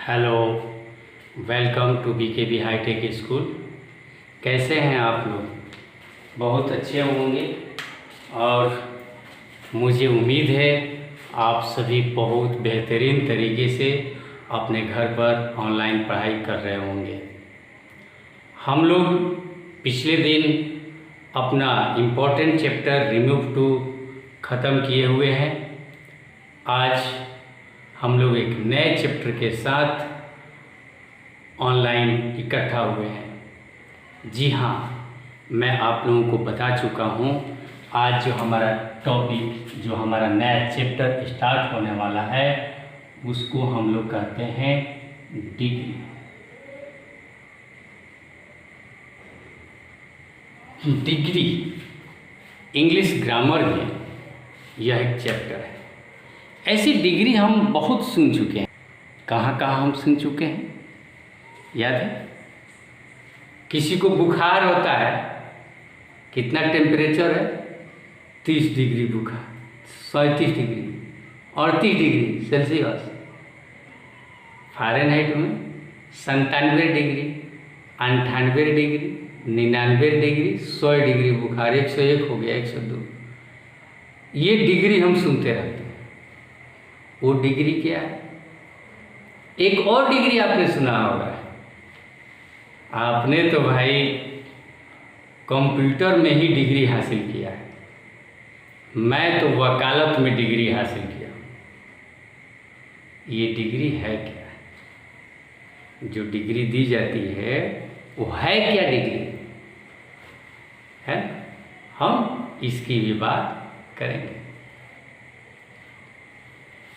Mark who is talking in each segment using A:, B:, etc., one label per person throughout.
A: Hello, welcome to BKB hi tech school. कैसे हैं आप लोग? बहुत अच्छे होंगे और मुझे उम्मीद है आप सभी बहुत बेहतरीन तरीके से अपने घर पर ऑनलाइन पढ़ाई कर रहे होंगे। हम लोग पिछले दिन अपना इम्पोर्टेंट चैप्टर रिमूव टू ख़त्म किए हुए हैं। आज हम लोग एक नए चैप्टर के साथ ऑनलाइन इकट्ठा हुए हैं। जी हाँ, मैं आप लोगों को बता चुका हूँ आज जो हमारा टॉपिक, जो हमारा नया चैप्टर स्टार्ट होने वाला है, उसको हम लोग कहते हैं डिग्री। डिग्री इंग्लिश ग्रामर में यह एक चैप्टर है। ऐसी डिग्री हम बहुत सुन चुके हैं। कहाँ कहाँ हम सुन चुके हैं, याद है? किसी को बुखार होता है, कितना टेम्परेचर है? 30 डिग्री बुखार, 37 डिग्री, 38 डिग्री सेल्सियस। फ़ारेनहाइट में 97 डिग्री, 98 डिग्री, 99 डिग्री, 100 डिग्री बुखार, 101 हो गया, 102। ये डिग्री हम सुनते रहते हैं। वो डिग्री क्या है? एक और डिग्री आपने सुना होगा। आपने तो भाई कंप्यूटर में ही डिग्री हासिल किया है। मैं तो वकालत में डिग्री हासिल किया। ये डिग्री है क्या? जो डिग्री दी जाती है वो है क्या डिग्री है? हम इसकी भी बात करेंगे।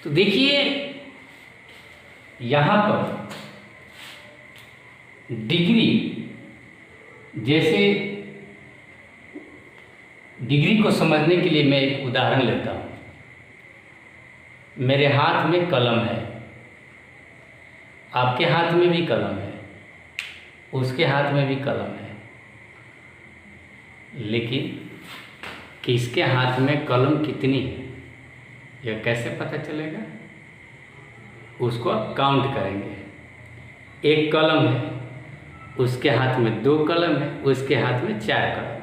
A: तो देखिए, यहाँ पर डिग्री, जैसे डिग्री को समझने के लिए मैं एक उदाहरण लेता हूँ। मेरे हाथ में कलम है, आपके हाथ में भी कलम है, उसके हाथ में भी कलम है, लेकिन किसके हाथ में कलम कितनी है यह कैसे पता चलेगा? उसको काउंट करेंगे। एक कलम है, उसके हाथ में 2 कलम है, उसके हाथ में 4 कलम है।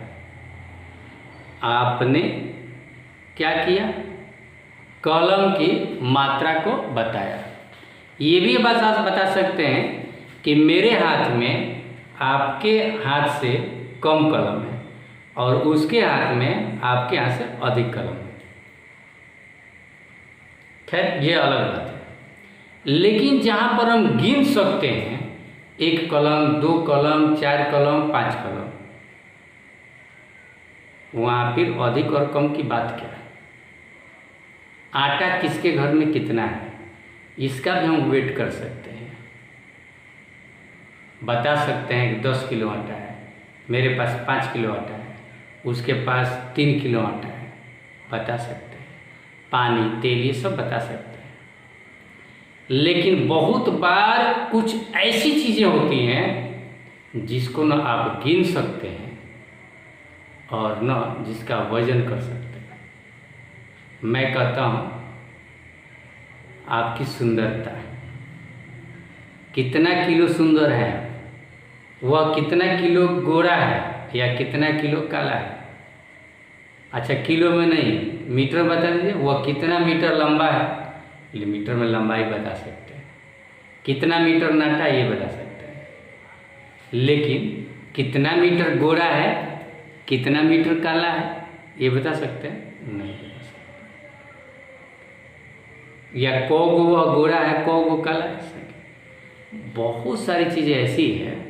A: आपने क्या किया? कलम की मात्रा को बताया। ये भी बात आप बता सकते हैं कि मेरे हाथ में आपके हाथ से कम कलम है और उसके हाथ में आपके हाथ से अधिक कलम है। खैर, ये अलग बात है। लेकिन जहाँ पर हम गिन सकते हैं 1 कलम, 2 कलम, 4 कलम, 5 कलम, वहाँ फिर अधिक और कम की बात क्या है? आटा किसके घर में कितना है, इसका भी हम वेट कर सकते हैं। बता सकते हैं कि 10 किलो आटा है, मेरे पास 5 किलो आटा है, उसके पास 3 किलो आटा है, बता सकते हैं। पानी, तेल, ये सब बता सकते हैं। लेकिन बहुत बार कुछ ऐसी चीज़ें होती हैं जिसको न आप गिन सकते हैं और न जिसका वजन कर सकते हैं। मैं कहता हूँ आपकी सुंदरता, कितना किलो सुंदर है, वह कितना किलो गोरा है या कितना किलो काला है। अच्छा, किलो में नहीं, मीटर बता दीजिए। वह कितना मीटर लंबा है, मीटर में लंबाई बता सकते हैं। कितना मीटर नाटा, ये बता सकते हैं। लेकिन कितना मीटर गोरा है, कितना मीटर काला है, ये बता सकते हैं? नहीं बता सकते। या को गो वह गोरा है, को गो काला है। बहुत सारी चीज़ें ऐसी है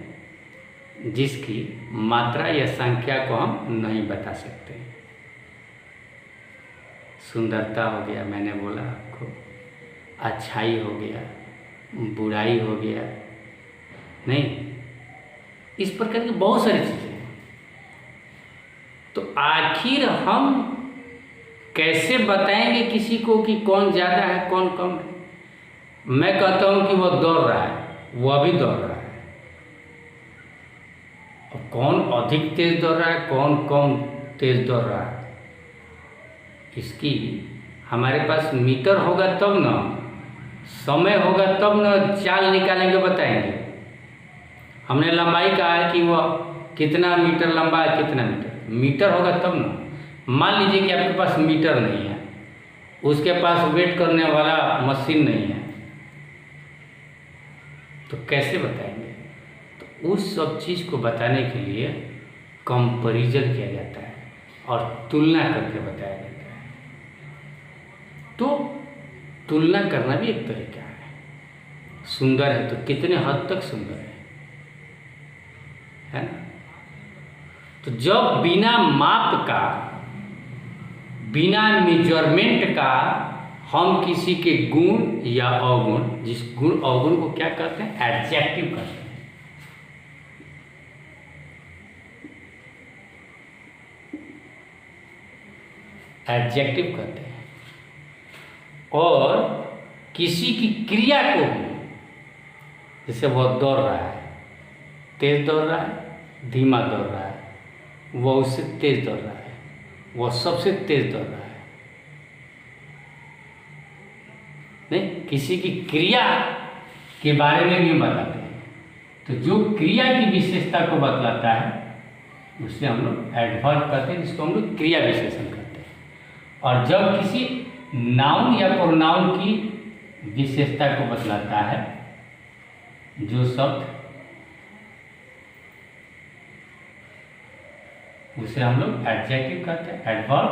A: जिसकी मात्रा या संख्या को हम नहीं बता सकते। सुंदरता हो गया, मैंने बोला आपको, अच्छाई हो गया, बुराई हो गया, नहीं, इस प्रकार की बहुत सारी चीज़ें हैं। तो आखिर हम कैसे बताएंगे किसी को कि कौन ज़्यादा है कौन कम है? मैं कहता हूँ कि वह दौड़ रहा है, वह भी दौड़ रहा है। और कौन अधिक तेज दौड़ रहा है, कौन कम तेज दौड़ रहा है, इसकी हमारे पास मीटर होगा तब ना समय होगा तब न चाल निकालेंगे, बताएंगे। हमने लंबाई कहा है कि वह कितना मीटर लंबा है, कितना मीटर होगा तब ना। मान लीजिए कि आपके पास मीटर नहीं है, उसके पास वेट करने वाला मशीन नहीं है, तो कैसे बताएंगे? तो उस सब चीज़ को बताने के लिए कंपैरिजन किया जाता है और तुलना करके बताया जाता है। तो तुलना करना भी एक तरीका है। सुंदर है तो कितने हद तक सुंदर है ना? तो जब बिना माप का, बिना मेजरमेंट का हम किसी के गुण या अवगुण, जिस गुण अवगुण को क्या कहते हैं? एडजेक्टिव कहते हैं। एडजेक्टिव कहते हैं। और किसी की क्रिया को भी, जैसे वह दौड़ रहा है, तेज दौड़ रहा है, धीमा दौड़ रहा है, वह उससे तेज दौड़ रहा है, वह सबसे तेज दौड़ रहा है, नहीं, किसी की क्रिया के बारे में भी बताते हैं। तो जो क्रिया की विशेषता को बतलाता है उसे हम लोग एडवर्ब कहते हैं, जिसको हम लोग क्रिया विशेषण कहते हैं। और जब किसी नाउन या प्रोनाउन की विशेषता को बतलाता है, जो शब्द, उसे हम लोग एडजेक्टिव कहते हैं। एडवर्ब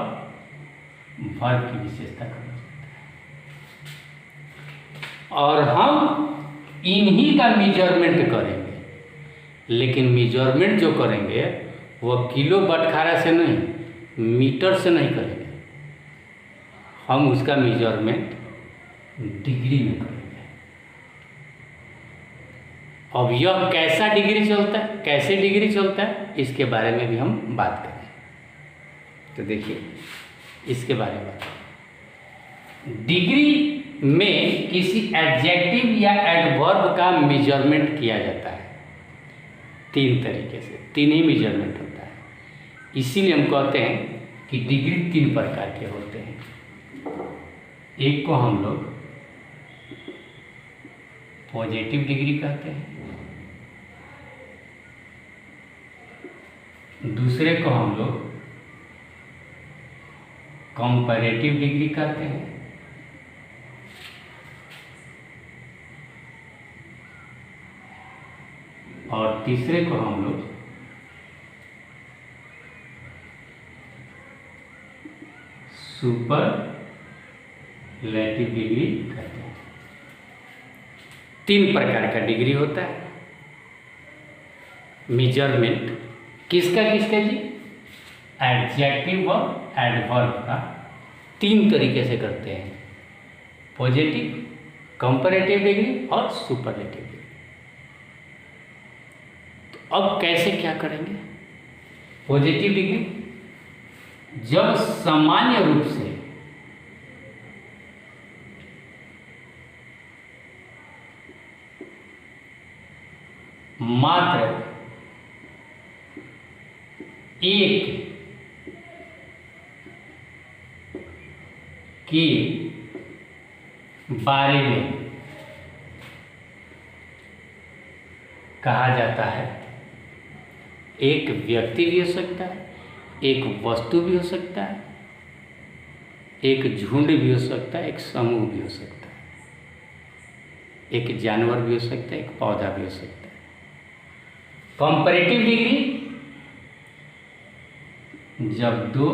A: वर्ब की विशेषता को बतलाता है। और हम इन्हीं का मेजरमेंट करेंगे, लेकिन मेजरमेंट जो करेंगे वह किलो बटखारा से नहीं, मीटर से नहीं करेंगे। हम उसका मेजरमेंट डिग्री में करेंगे। अब यह कैसा डिग्री चलता है, कैसे डिग्री चलता है, इसके बारे में भी हम बात करें। तो देखिए इसके बारे में डिग्री में किसी एडजेक्टिव या एडवर्ब का मेजरमेंट किया जाता है तीन तरीके से। तीन ही मेजरमेंट होता है, इसीलिए हम कहते हैं कि डिग्री तीन प्रकार के होते हैं। एक को हम लोग पॉजिटिव डिग्री कहते हैं, दूसरे को हम लोग कंपैरेटिव डिग्री कहते हैं, और तीसरे को हम लोग सुपरलेटिव डिग्री कहते हैं। तीन प्रकार का डिग्री होता है। मेजरमेंट किसका किसका जी? एडजेक्टिव और एडवर्ब का तीन तरीके से करते हैं, पॉजिटिव, कंपैरेटिव डिग्री और सुपरलेटिव डिग्री। तो अब कैसे क्या करेंगे? पॉजिटिव डिग्री, जब सामान्य रूप से मात्र एक के बारे में कहा जाता है। एक व्यक्ति भी हो सकता है, एक वस्तु भी हो सकता है, एक झुंड भी हो सकता है, एक समूह भी हो सकता है, एक जानवर भी हो सकता है, एक पौधा भी हो सकता है। कंपैरेटिव डिग्री, जब दो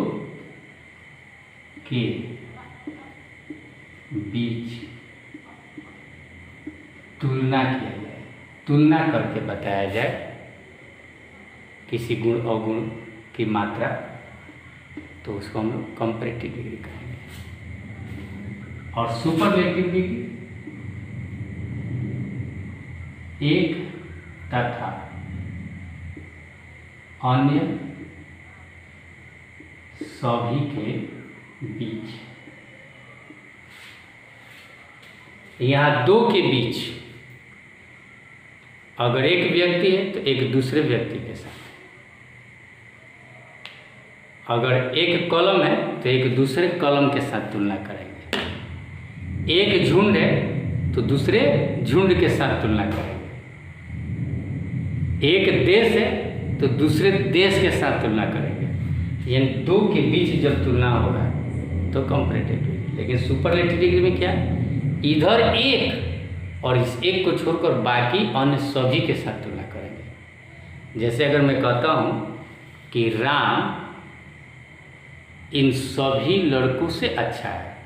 A: के बीच तुलना किया जाए, तुलना करके बताया जाए किसी गुण अवगुण की मात्रा, तो उसको हम लोग कंपैरेटिव डिग्री कहेंगे। और सुपरलेटिव डिग्री, एक तथा अन्य सभी के बीच, यहाँ दो के बीच, अगर एक व्यक्ति है तो एक दूसरे व्यक्ति के साथ, अगर एक कलम है तो एक दूसरे कलम के साथ तुलना करेंगे, एक झुंड है तो दूसरे झुंड के साथ तुलना करेंगे। एक देश है तो दूसरे देश के साथ तुलना करेंगे। यानी दो के बीच जब तुलना होगा तो कंपैरेटिव डिग्री। लेकिन सुपरलेटिव डिग्री में क्या, इधर एक और इस एक को छोड़कर बाकी अन्य सभी के साथ तुलना करेंगे। जैसे अगर मैं कहता हूँ कि राम इन सभी लड़कों से अच्छा है,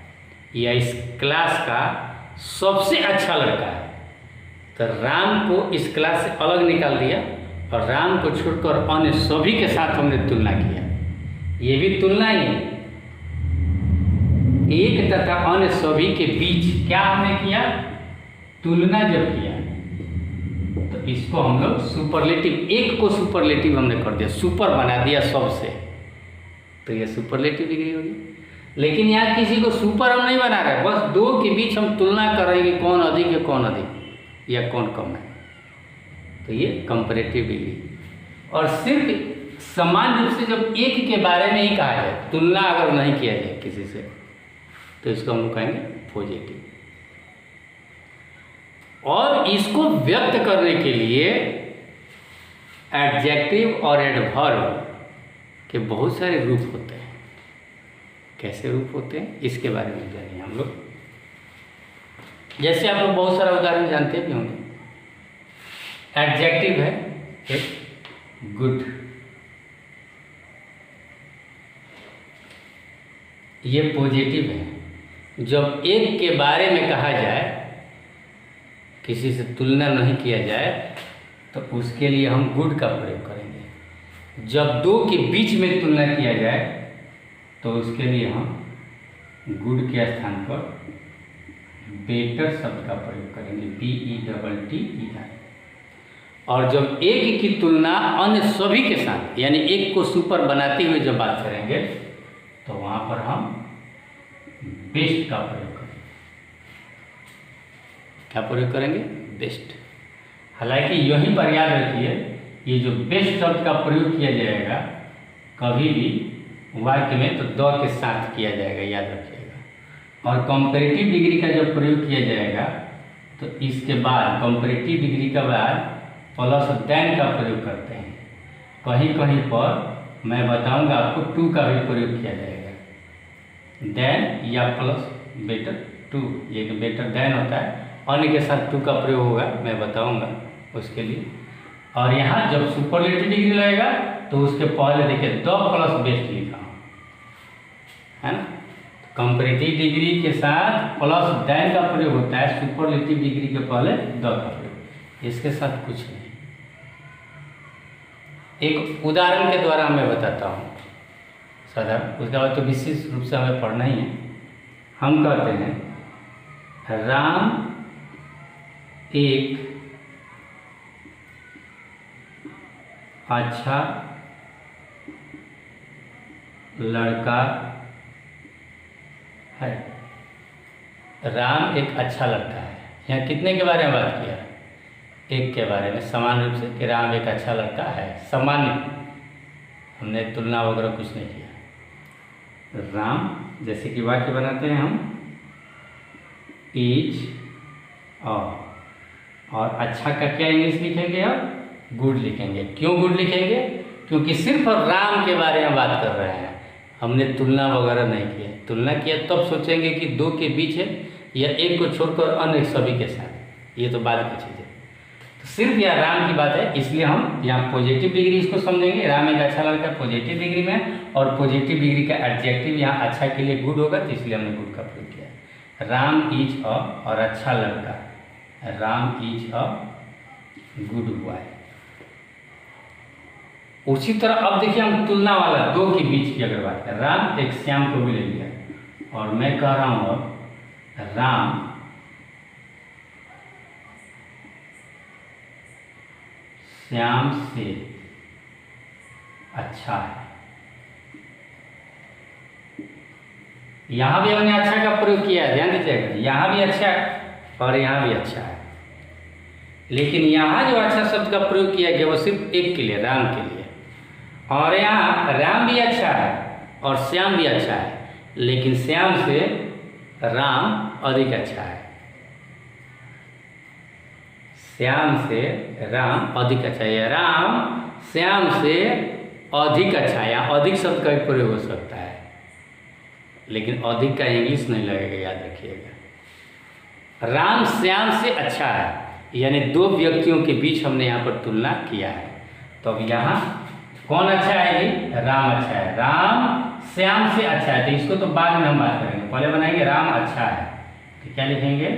A: या इस क्लास का सबसे अच्छा लड़का है, तो राम को इस क्लास से अलग निकाल दिया और राम को छोड़कर अन्य सभी के साथ हमने तुलना किया। ये भी तुलना ही है। एक तथा अन्य सभी के बीच क्या हमने किया, तुलना जब किया तो इसको हम लोग सुपरलेटिव, एक को सुपरलेटिव हमने कर दिया, सुपर बना दिया सबसे, तो ये सुपरलेटिव डिग्री होगी। लेकिन यहाँ किसी को सुपर हम नहीं बना रहे, बस दो के बीच हम तुलना कर रहे हैं कि कौन अधिक है कौन अधिक या कौन कम है, तो ये कंपैरेटिव डिग्री। और सिर्फ समान रूप से जब एक के बारे में ही कहा जाए, तुलना अगर नहीं किया जाए किसी से, तो इसको हम लोग कहेंगे पॉजिटिव। और इसको व्यक्त करने के लिए एडजेक्टिव और एडवर्ब के बहुत सारे रूप होते हैं। कैसे रूप होते हैं इसके बारे में जानिए हम लोग। जैसे आप लोग बहुत सारा उदाहरण जानते भी होंगे। एडजेक्टिव है एक गुड, ये पॉजिटिव है। जब एक के बारे में कहा जाए, किसी से तुलना नहीं किया जाए, तो उसके लिए हम गुड का प्रयोग करेंगे। जब दो के बीच में तुलना किया जाए तो उसके लिए हम गुड के स्थान पर बेटर शब्द का प्रयोग करेंगे, BETTER। और जब एक की तुलना अन्य सभी के साथ, यानी एक को सुपर बनाते हुए जब बात करेंगे, तो वहाँ पर हम बेस्ट का प्रयोग करेंगे। क्या प्रयोग करेंगे, बेस्ट। हालांकि यहीं पर याद रखिए, ये जो बेस्ट शब्द का प्रयोग किया जाएगा कभी भी वाक्य में तो द के साथ किया जाएगा, याद रखिएगा। और कंपैरेटिव डिग्री का जब प्रयोग किया जाएगा तो इसके बाद, कंपैरेटिव डिग्री के बाद प्लस देन का प्रयोग करते हैं। कहीं कहीं पर मैं बताऊंगा आपको टू का भी प्रयोग किया जाएगा, देन या प्लस बेटर टू, ये बेटर देन होता है, अन्य के साथ टू का प्रयोग होगा, मैं बताऊंगा उसके लिए। और यहाँ जब सुपरलेटिव डिग्री लगेगा तो उसके पहले देखिए द प्लस बेस्ट लिखा है ना। कंपैरेटिव डिग्री के साथ प्लस देन का प्रयोग होता है, सुपरलेटिव डिग्री के पहले द का प्रयोग, इसके साथ कुछ नहीं। एक उदाहरण के द्वारा मैं बताता हूँ साधारण, उसके बाद तो विशेष रूप से हमें पढ़ना ही है। हम कहते हैं राम एक अच्छा लड़का है। राम एक अच्छा लड़का है। यहाँ कितने के बारे में बात किया, एक के बारे में, समान रूप से कि राम एक अच्छा लड़का है, सामान्य, हमने तुलना वगैरह कुछ नहीं किया। राम जैसे कि वाक्य बनाते हैं हम, इज और अच्छा का क्या इंग्लिश लिखेंगे, अब गुड लिखेंगे। क्यों गुड लिखेंगे, क्योंकि सिर्फ राम के बारे में बात कर रहे हैं, हमने तुलना वगैरह नहीं किया। तुलना किया तब सोचेंगे कि दो के बीच है या एक को छोड़कर अन्य सभी के साथ, ये तो बाद की चीज़ है। तो सिर्फ यह राम की बात है, इसलिए हम यहाँ पॉजिटिव डिग्री इसको समझेंगे। राम एक अच्छा लड़का पॉजिटिव डिग्री में, और पॉजिटिव डिग्री का एडजेक्टिव यहाँ अच्छा के लिए गुड होगा, तो इसलिए हमने गुड का प्रयोग किया। राम इज अ, और अच्छा लड़का, Ram is a good boy. उसी तरह अब देखिए हम तुलना वाला दो के बीच की अगर बात करें, राम एक श्याम को भी ले लिया, और मैं कह रहा हूँ अब राम श्याम से अच्छा है। यहाँ भी हमने अच्छा का प्रयोग किया है, ध्यान दीजिएगा, यहाँ भी अच्छा है और यहाँ भी अच्छा है। लेकिन यहाँ जो अच्छा शब्द का प्रयोग किया गया वो सिर्फ एक के लिए, राम के लिए। और यहाँ राम भी अच्छा है और श्याम भी अच्छा है, लेकिन श्याम से राम अधिक अच्छा है। श्याम से राम अधिक अच्छा है, राम श्याम से अधिक अच्छा है। या अधिक शब्द का भी प्रयोग हो सकता है, लेकिन अधिक का इंग्लिश नहीं लगेगा, याद रखिएगा। राम श्याम से अच्छा है, यानी दो व्यक्तियों के बीच हमने यहाँ पर तुलना किया है। तो अब यहाँ कौन अच्छा है जी? राम अच्छा है। राम श्याम से अच्छा है, तो इसको तो बाद में हम बात करेंगे, पहले बनाएंगे राम अच्छा है। तो क्या लिखेंगे?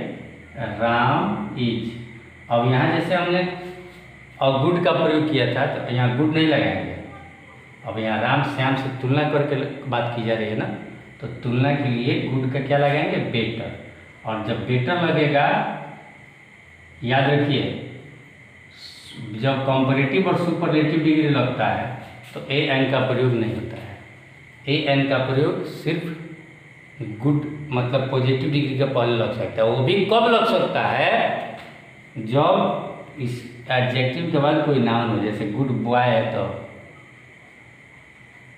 A: राम इज। अब यहाँ जैसे हमने और गुड का प्रयोग किया था, तो यहाँ गुड नहीं लगाएंगे। अब यहाँ राम श्याम से तुलना करके बात की जा रही है ना, तो तुलना के लिए गुड का क्या लगाएंगे? बेटर। और जब बेटर लगेगा, याद रखिए, जब कंपैरेटिव और सुपरलेटिव डिग्री लगता है तो ए एन का प्रयोग नहीं होता है। ए एन का प्रयोग सिर्फ गुड मतलब पॉजिटिव डिग्री का पहले लग सकता है। वो भी कब लग सकता है? जब इस एडजेक्टिव के बाद कोई नाउन हो, जैसे गुड बॉय है, तो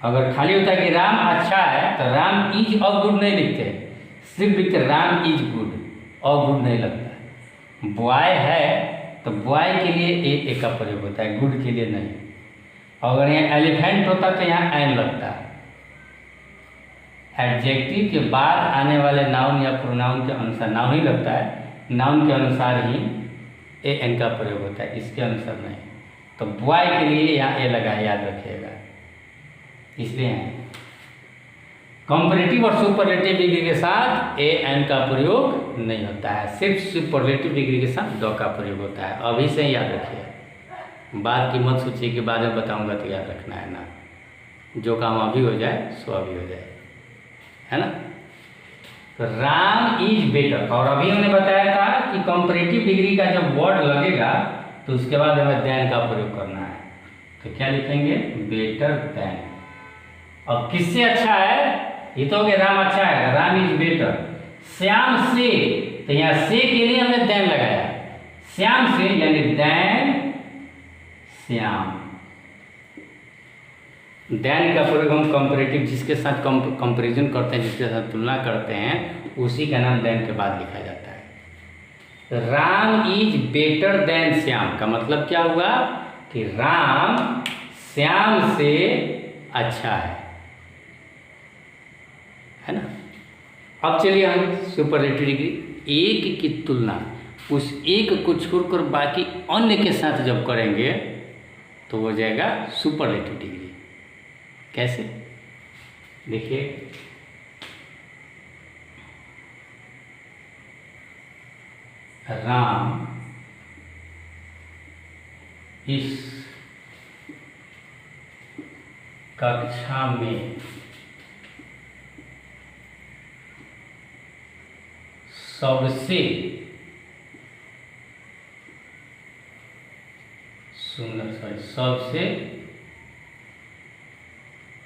A: अगर खाली होता है कि राम अच्छा है तो राम इज और गुड नहीं लिखते, सिर्फ लिखते राम इज गुड, और गुड नहीं लगता। बॉय है तो बॉय के लिए ए का प्रयोग होता है, गुड के लिए नहीं। अगर यहाँ एलिफेंट होता तो यहाँ एन लगता है। एडजेक्टिव के बाद आने वाले नाउन या प्रोनाउन के अनुसार नाउन ही लगता है, नाउन के अनुसार ही ए एन का प्रयोग होता है, इसके अनुसार नहीं। तो बॉय के लिए यहाँ ए लगा है, याद रखिएगा। इसलिए कंपैरेटिव और सुपरलेटिव डिग्री के साथ ए एन का प्रयोग नहीं होता है, सिर्फ सुपरलेटिव डिग्री के साथ द का प्रयोग होता है। अभी से याद रखिए, बात की मत सोचिए कि बाद में बताऊंगा तो याद रखना है ना। जो काम अभी हो जाए सो अभी हो जाए, है ना। तो राम इज बेटर, और अभी हमने बताया था कि कंपैरेटिव डिग्री का जब वर्ड लगेगा तो उसके बाद हमें देन का प्रयोग करना है। तो क्या लिखेंगे? Better than. अब किससे अच्छा है? ये तो हो गया राम अच्छा है, राम इज बेटर। श्याम से, तो यहाँ से के लिए हमने देन लगाया, श्याम से यानी देन श्याम। देन का प्रयोग हम कंपैरेटिव, जिसके साथ कंपैरिजन करते हैं, जिसके साथ तुलना करते हैं, उसी का नाम देन के बाद लिखा जाता है। Ram is better than Shyam का मतलब क्या हुआ? कि राम श्याम से अच्छा है ना। अब चलिए हम सुपरलेटिव डिग्री, एक की तुलना उस एक को छोड़कर बाकी अन्य के साथ जब करेंगे तो हो जाएगा सुपरलेटिव डिग्री। कैसे? देखिए, राम इस कक्षा में सबसे सुंदर, सबसे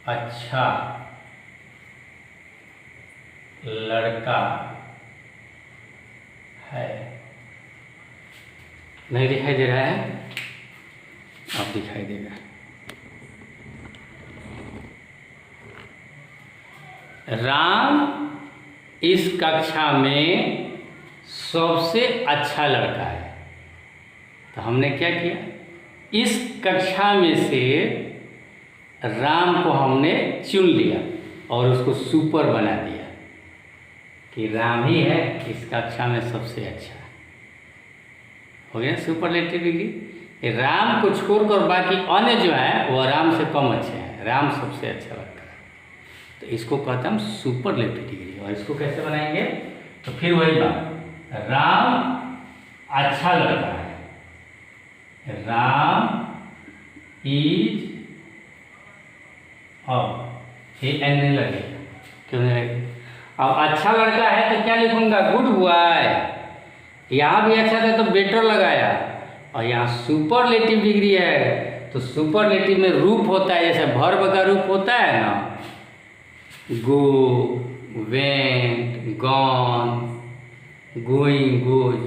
A: अच्छा लड़का है। नहीं दिखाई दे रहा है? अब दिखाई देगा। राम इस कक्षा में सबसे अच्छा लड़का है। तो हमने क्या किया? इस कक्षा में से राम को हमने चुन लिया और उसको सुपर बना दिया कि राम ही है इस कक्षा में सबसे अच्छा। हो गया सुपरलेटिव डिग्री। राम को छोड़कर बाकी अन्य जो है वो राम से कम अच्छे हैं, राम सबसे अच्छा लगता है, तो इसको कहते हैं हम सुपरलेटिव डिग्री। और इसको कैसे बनाएंगे? तो फिर वही बात, राम अच्छा लड़का है, राम इज, अब ये एन नहीं लगेगा, क्यों नहीं लगेगा? अब अच्छा लड़का है तो क्या लिखूंगा? Good boy. यहाँ भी अच्छा था तो बेटर लगाया, और यहाँ सुपरलेटिव डिग्री है तो सुपरलेटिव में रूप होता है, जैसे वर्ब का रूप होता है ना, गो, वेंट, गॉन, गोइंग, गोज,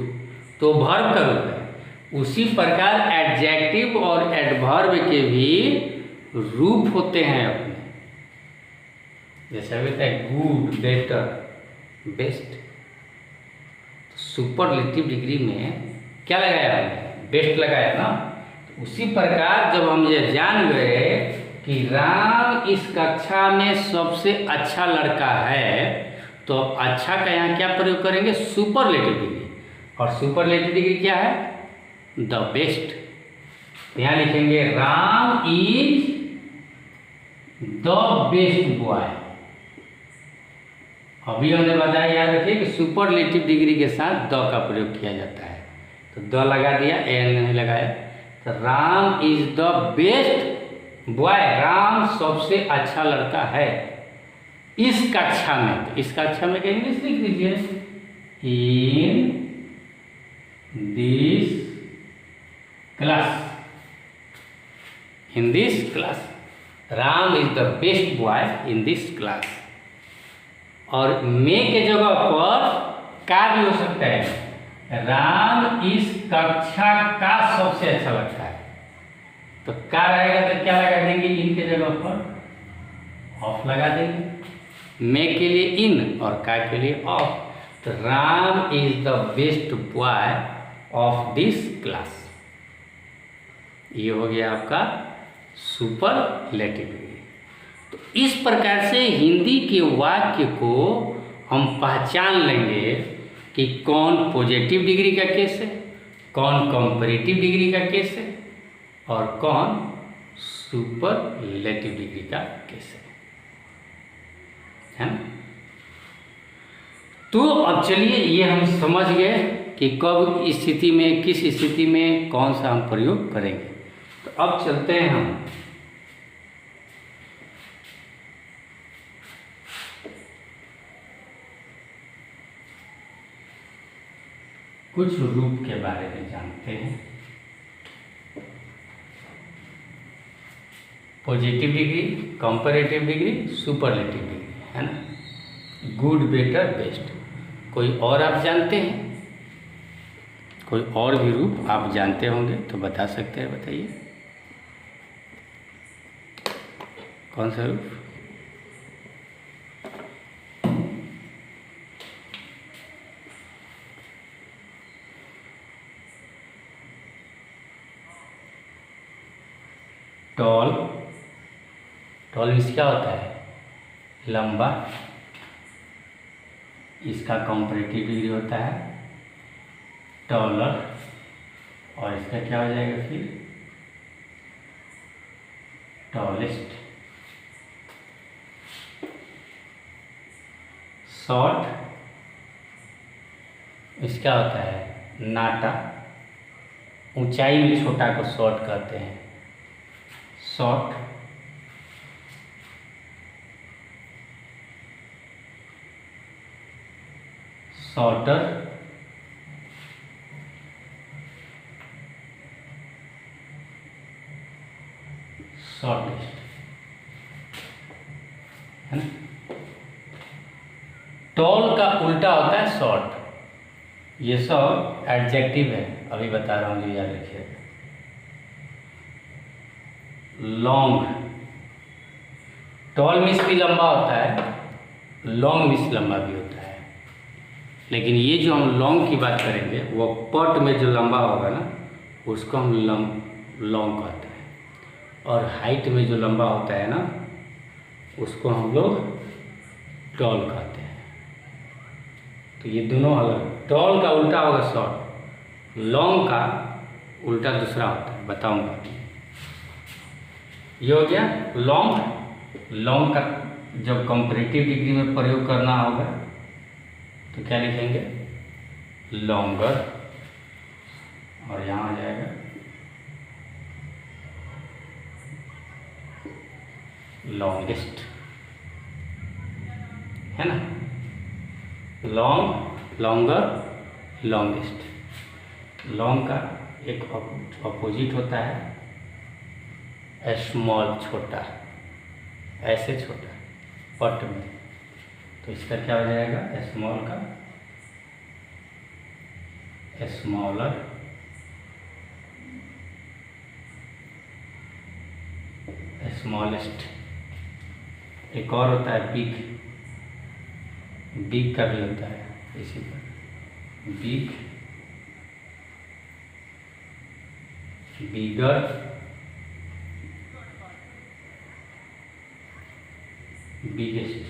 A: तो वर्ब का रूप है। उसी प्रकार एडजेक्टिव और एडवर्ब के भी रूप होते हैं अपने, जैसे होता है good, better, best. Superlative degree में क्या लगाया हमने? बेस्ट लगाया ना। तो उसी प्रकार जब हम ये जान गए कि राम इस कक्षा में सबसे अच्छा लड़का है, तो अब अच्छा का यहाँ क्या प्रयोग करेंगे? Superlative degree. और सुपरलेटिव डिग्री क्या है? The best. यहाँ लिखेंगे Ram is the best boy. अभी हमने बताया, याद रखिए कि सुपरलेटिव डिग्री के साथ द का प्रयोग किया जाता है। तो द लगा दिया, ए नहीं लगाया। तो Ram is the best boy, Ram सबसे अच्छा लड़का है इस कक्षा में। तो इस कक्षा में क्या इंग्लिश लिख दीजिए, in this class. In this class Ram is the best boy in this class. और मे के जगह पर का भी हो सकता है, राम इस कक्षा का सबसे अच्छा लगता है। तो का रहेगा तो क्या लगा देंगे? इन के जगह पर ऑफ लगा देंगे। मे के लिए इन और का के लिए ऑफ। तो Ram is the best boy of this class. ये हो गया आपका सुपरलेटिव डिग्री। तो इस प्रकार से हिंदी के वाक्य को हम पहचान लेंगे कि कौन पॉजिटिव डिग्री का केस है, कौन कंपैरेटिव डिग्री का केस है और कौन सुपरलेटिव डिग्री का केस है ना। तो अब चलिए ये हम समझ गए कि कब स्थिति में, किस स्थिति में कौन सा हम प्रयोग करेंगे। तो अब चलते हैं हम कुछ रूप के बारे में जानते हैं। Positive degree, comparative degree, superlative degree, है ना। Good, better, best. कोई और आप जानते हैं? कोई और भी रूप आप जानते होंगे तो बता सकते हैं, बताइए कौन सा रूप? टॉल। टॉल मीन्स क्या होता है? लंबा। इसका कंपैरेटिव डिग्री होता है टॉलर। और इसका क्या हो जाएगा फिर? टॉलेस्ट। शॉर्ट, इसका होता है नाटा। ऊंचाई में छोटा को शॉर्ट कहते हैं, शॉर्ट। शॉर्टर, शॉर्टेस्ट, है ना। टॉल का उल्टा होता है शॉर्ट। ये सब एडजेक्टिव है, अभी बता रहा हूँ, जो याद रखिएगा। लॉन्ग, टॉल मीन्स भी लंबा होता है, लॉन्ग मीन्स लंबा भी होता है। लेकिन ये जो हम लॉन्ग की बात करेंगे, वो पट में जो लंबा होगा ना, उसको हम लॉन्ग कहते हैं। और हाइट में जो लंबा होता है ना, उसको हम लोग टॉल कहते हैं। तो ये दोनों अलग। टॉल का उल्टा होगा शॉर्ट, लॉन्ग का उल्टा दूसरा होता है, बताऊंगा। ये हो गया लॉन्ग। लॉन्ग का जब कंपैरेटिव डिग्री में प्रयोग करना होगा तो क्या लिखेंगे? लॉन्गर। और यहाँ आ जाएगा लॉन्गेस्ट, है ना। Long, longer, longest. लॉन्ग का एक अपोजिट होता है स्मॉल, छोटा, ऐसे छोटा पट में। तो इसका क्या हो जाएगा? स्मॉल का स्मॉलर, स्मॉलेस्ट। एक और होता है बिग। बिग का भी होता है इसी पर, बिग बिगर, बिगेस्ट,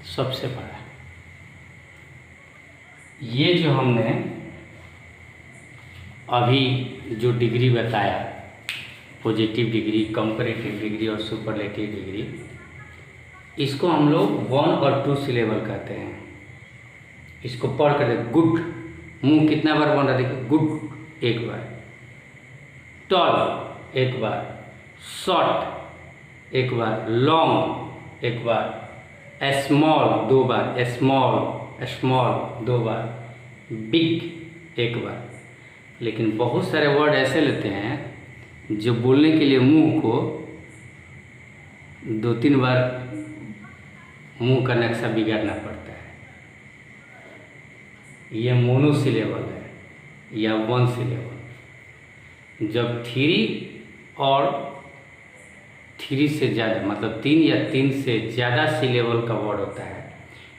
A: सबसे बड़ा। ये जो हमने अभी जो डिग्री बताया, पॉजिटिव डिग्री, कंपैरेटिव डिग्री और सुपरलेटिव डिग्री, इसको हम लोग 1 और 2 सिलेबल कहते हैं। इसको पढ़ कर देखो। गुड, मुंह कितना बार बन रहा है देखिए। गुड एक बार, टॉल एक बार, शॉर्ट एक बार, लॉन्ग एक बार, स्मॉल 2 बार, स्मॉल स्मॉल 2 बार, बिग एक बार। लेकिन बहुत सारे वर्ड ऐसे लेते हैं जो बोलने के लिए मुंह को 2-3 बार मुंह का नक्शा बिगाड़ना पड़ता है। यह मोनोसिलेबल है या 1 सिलेबल। जब 3 और 3 से ज़्यादा, मतलब 3 या 3 से ज़्यादा सिलेबल का वर्ड होता है,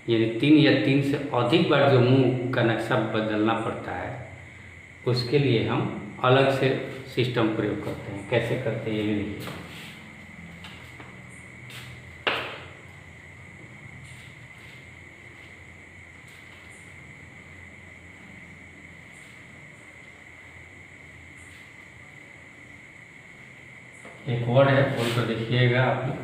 A: यानी 3 या 3 से अधिक बार जो मुंह का नक्शा बदलना पड़ता है, उसके लिए हम अलग से सिस्टम प्रयोग करते हैं। कैसे करते हैं ये भी देखिए। एक वर्ड है, बोल कर देखिएगा आप लोग।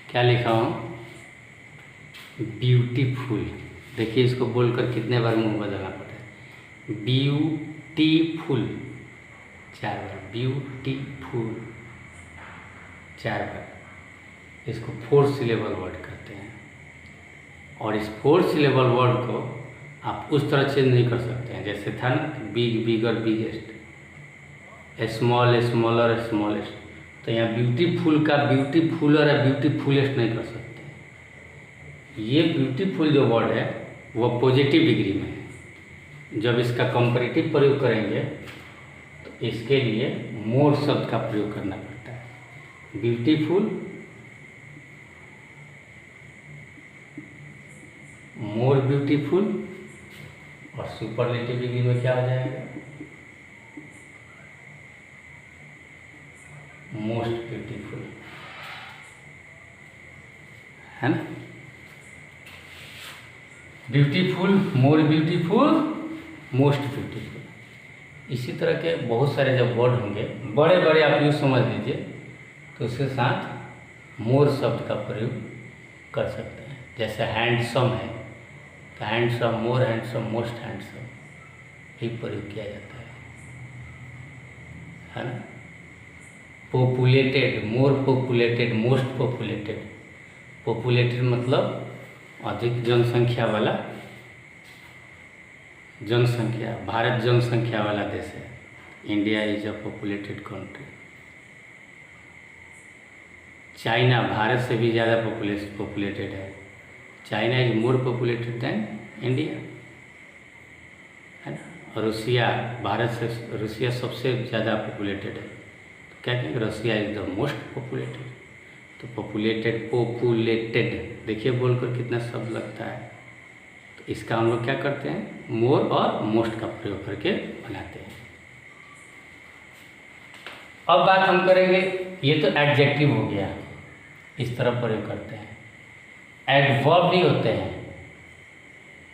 A: क्या लिखा हूँ? ब्यूटीफुल। देखिए इसको बोलकर कितने बार मुंह बदलना पड़ता है। ब्यूटीफुल 4 बार, ब्यूटीफुल 4 बार। इसको 4 सिलेबल वर्ड कहते हैं। और इस 4 सिलेबल वर्ड को आप उस तरह चेंज नहीं कर सकते हैं जैसे था ना, बिग, बिगर, बिगेस्ट, स्मॉल, स्मॉलर, स्मॉलेस्ट। तो यहाँ ब्यूटीफुल का ब्यूटीफुलर या ब्यूटीफुलेस्ट नहीं कर सकते। ये ब्यूटीफुल जो वर्ड है वह पॉजिटिव डिग्री में है। जब इसका कंपैरेटिव प्रयोग करेंगे तो इसके लिए मोर शब्द का प्रयोग करना पड़ता है। ब्यूटीफुल, मोर ब्यूटीफुल, और सुपरलेटिव डिग्री में क्या हो जाएगा? मोस्ट ब्यूटीफुल, है ना। Beautiful, more beautiful, most beautiful. इसी तरह के बहुत सारे जब वर्ड होंगे, बड़े बड़े आप यूँ समझ लीजिए, तो उसके साथ मोर शब्द का प्रयोग कर सकते हैं। जैसे हैंडसम है तो हैंडसम, मोर हैंडसम, मोस्ट हैंडसम भी प्रयोग किया जाता है ना। पॉपुलेटेड, मोर पॉपुलेटेड, मोस्ट पॉपुलेटेड। पॉपुलेटेड मतलब अधिक जनसंख्या वाला, जनसंख्या, भारत जनसंख्या वाला देश है। India is a populated country. China Bharat से भी ज़्यादा पॉपुलेटेड है। China is more populated than India, है ना। रूसिया, भारत से रूसिया सबसे ज़्यादा पॉपुलेटेड है। तो क्या कहेंगे? Russia is the most populated. तो पॉपुलेटेड, पॉपुलेटेड, देखिए बोलकर कितना शब्द लगता है। तो इसका हम लोग क्या करते हैं? मोर और मोस्ट का प्रयोग करके बनाते हैं। अब बात हम करेंगे, ये तो एडजेक्टिव हो गया, इस तरह प्रयोग करते हैं। एडवर्ब भी होते हैं।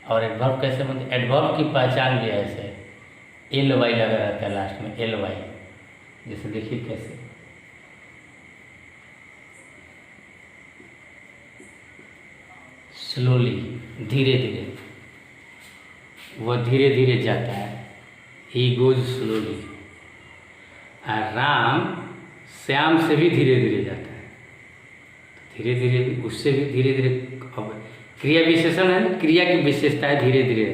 A: और एडवर्ब कैसे बनते हैं? एडवर्ब की पहचान भी है ऐसे, LY लगा रहता है लास्ट में, LY। जैसे देखिए कैसे, स्लोली, धीरे धीरे, वह धीरे धीरे जाता है। He goes slowly. Ram Shyam से भी धीरे धीरे जाता है। धीरे धीरे भी, उससे भी धीरे धीरे। अब क्रिया विशेषण है ना, क्रिया की विशेषता है धीरे धीरे,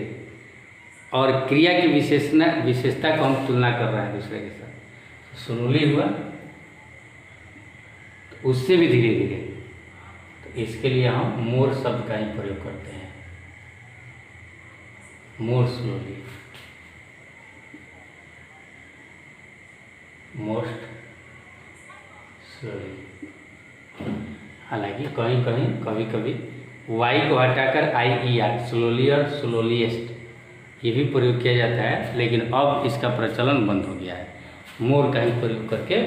A: और क्रिया की विशेषता को हम तुलना कर रहे हैं दूसरे के साथ। स्लोली हुआ तो उससे भी धीरे धीरे। इसके लिए हम मोर शब्द का ही प्रयोग करते हैं। मोर स्लोली, मोस्ट स्लोली। हालांकि कहीं कहीं कभी कभी वाई को हटाकर IER, स्लोली और स्लोलीएस्ट, ये भी प्रयोग किया जाता है, लेकिन अब इसका प्रचलन बंद हो गया है। मोर का ही प्रयोग करके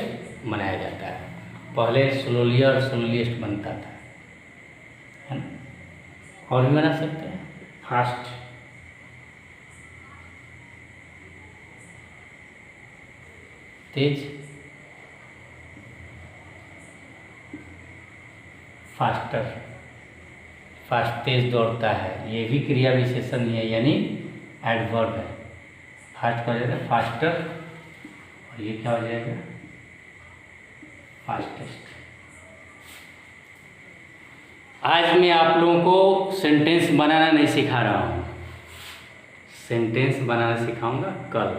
A: मनाया जाता है। पहले स्लोली और स्लोलीएस्ट बनता था, है ना। और भी बना सकते हैं फास्ट, तेज, फास्टर, फास्ट तेज दौड़ता है, ये भी क्रिया विशेषण ही है, यानी एडवर्ब है। फास्ट का हो जाएगा फास्टर, और ये क्या हो जाएगा फास्टेस्ट। आज मैं आप लोगों को सेंटेंस बनाना नहीं सिखा रहा हूँ, सेंटेंस बनाना सिखाऊंगा कल।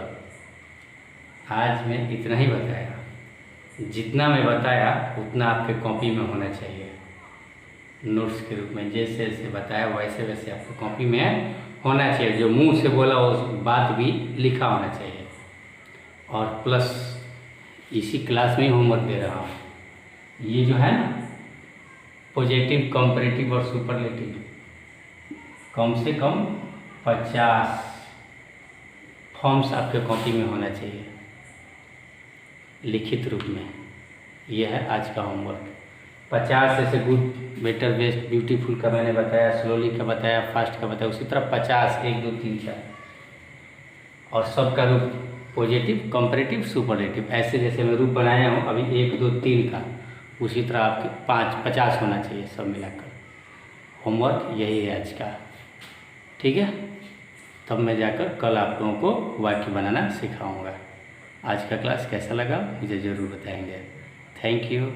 A: आज मैं इतना ही बताया, जितना मैं बताया उतना आपके कॉपी में होना चाहिए, नोट्स के रूप में। जैसे जैसे बताया वैसे वैसे आपकी कॉपी में होना चाहिए। जो मुंह से बोला वो बात भी लिखा होना चाहिए। और प्लस इसी क्लास में होमवर्क दे रहा हूँ, ये जो है ना पॉजिटिव, कंपैरेटिव और सुपरलेटिव, कम से कम 50 फॉर्म्स आपके कॉपी में होना चाहिए लिखित रूप में। यह है आज का होमवर्क। 50 ऐसे गुड, बेटर, बेस्ट, ब्यूटीफुल का मैंने बताया, स्लोली का बताया, फास्ट का बताया, उसी तरह 50 1 2 3 4 और सबका रूप पॉजिटिव, कंपैरेटिव, सुपरलेटिव, ऐसे जैसे मैं रूप बनाया हूँ अभी 1 2 3 का, उसी तरह आपके 50 होना चाहिए सब मिलाकर। होमवर्क यही है आज का, ठीक है। तब मैं जाकर कल आप लोगों को वाक्य बनाना सिखाऊंगा। आज का क्लास कैसा लगा मुझे ज़रूर बताएंगे। Thank you.